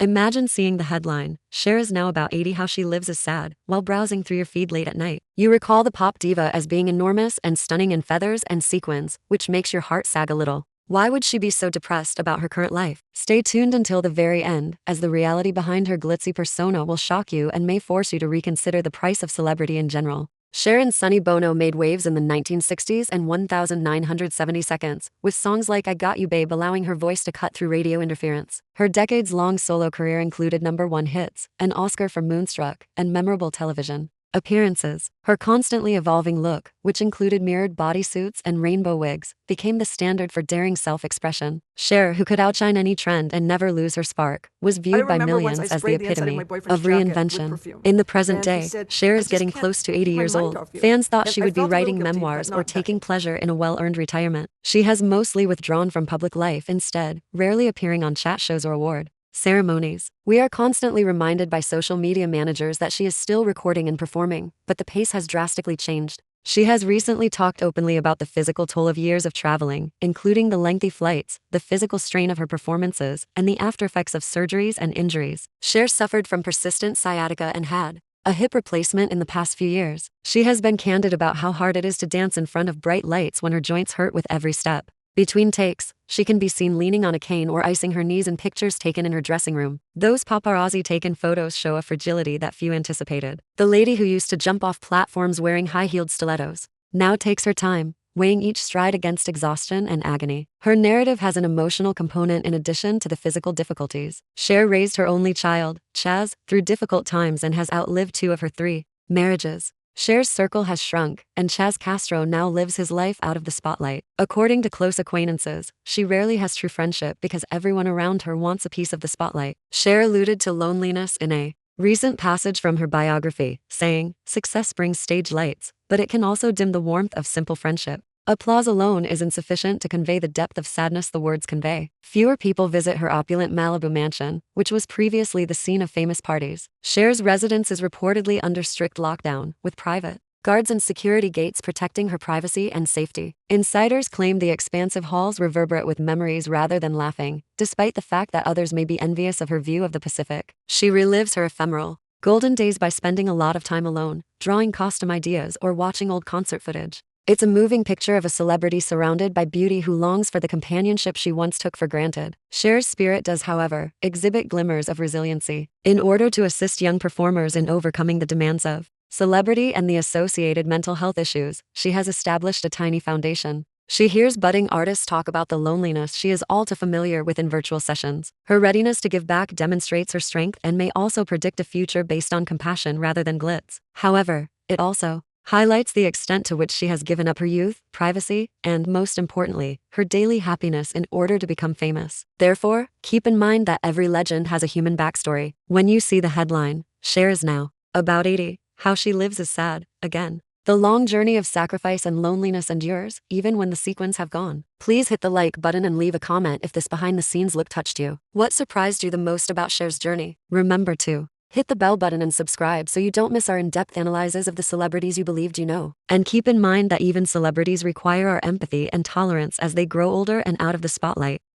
Imagine seeing the headline, Cher is now about 80, how she lives is sad, while browsing through your feed late at night. You recall the pop diva as being enormous and stunning in feathers and sequins, which makes your heart sag a little. Why would she be so depressed about her current life? Stay tuned until the very end, as the reality behind her glitzy persona will shock you and may force you to reconsider the price of celebrity in general. Cher and Sonny Bono made waves in the 1960s and 1970 seconds, with songs like I Got You Babe allowing her voice to cut through radio interference. Her decades-long solo career included #1 hits, an Oscar for Moonstruck, and memorable television appearances. Her constantly evolving look, which included mirrored bodysuits and rainbow wigs, became the standard for daring self-expression. Cher, who could outshine any trend and never lose her spark, was viewed by millions as the epitome of reinvention. In the present day, Cher is getting close to 80 years old. Fans thought she would be writing memoirs or taking pleasure in a well-earned retirement. She has mostly withdrawn from public life instead, rarely appearing on chat shows or award ceremonies. We are constantly reminded by social media managers that she is still recording and performing, but the pace has drastically changed. She has recently talked openly about the physical toll of years of traveling, including the lengthy flights, the physical strain of her performances, and the aftereffects of surgeries and injuries. Cher suffered from persistent sciatica and had a hip replacement in the past few years. She has been candid about how hard it is to dance in front of bright lights when her joints hurt with every step. Between takes, she can be seen leaning on a cane or icing her knees in pictures taken in her dressing room. Those paparazzi-taken photos show a fragility that few anticipated. The lady who used to jump off platforms wearing high-heeled stilettos now takes her time, weighing each stride against exhaustion and agony. Her narrative has an emotional component in addition to the physical difficulties. Cher raised her only child, Chaz, through difficult times and has outlived 2 of her 3 marriages. Cher's circle has shrunk, and Chaz Castro now lives his life out of the spotlight. According to close acquaintances, she rarely has true friendship because everyone around her wants a piece of the spotlight. Cher alluded to loneliness in a recent passage from her biography, saying, "Success brings stage lights, but it can also dim the warmth of simple friendship. Applause alone is insufficient to convey the depth of sadness the words convey." Fewer people visit her opulent Malibu mansion, which was previously the scene of famous parties. Cher's residence is reportedly under strict lockdown, with private guards and security gates protecting her privacy and safety. Insiders claim the expansive halls reverberate with memories rather than laughing, despite the fact that others may be envious of her view of the Pacific. She relives her ephemeral golden days by spending a lot of time alone, drawing costume ideas or watching old concert footage. It's a moving picture of a celebrity surrounded by beauty who longs for the companionship she once took for granted. Cher's spirit does, however, exhibit glimmers of resiliency. In order to assist young performers in overcoming the demands of celebrity and the associated mental health issues, she has established a tiny foundation. She hears budding artists talk about the loneliness she is all too familiar with in virtual sessions. Her readiness to give back demonstrates her strength and may also predict a future based on compassion rather than glitz. However, it also highlights the extent to which she has given up her youth, privacy, and, most importantly, her daily happiness in order to become famous. Therefore, keep in mind that every legend has a human backstory. When you see the headline, Cher is now about 80, how she lives is sad, again. The long journey of sacrifice and loneliness endures, even when the sequins have gone. Please hit the like button and leave a comment if this behind-the-scenes look touched you. What surprised you the most about Cher's journey? Remember to hit the bell button and subscribe so you don't miss our in-depth analyses of the celebrities you believed you know. And keep in mind that even celebrities require our empathy and tolerance as they grow older and out of the spotlight.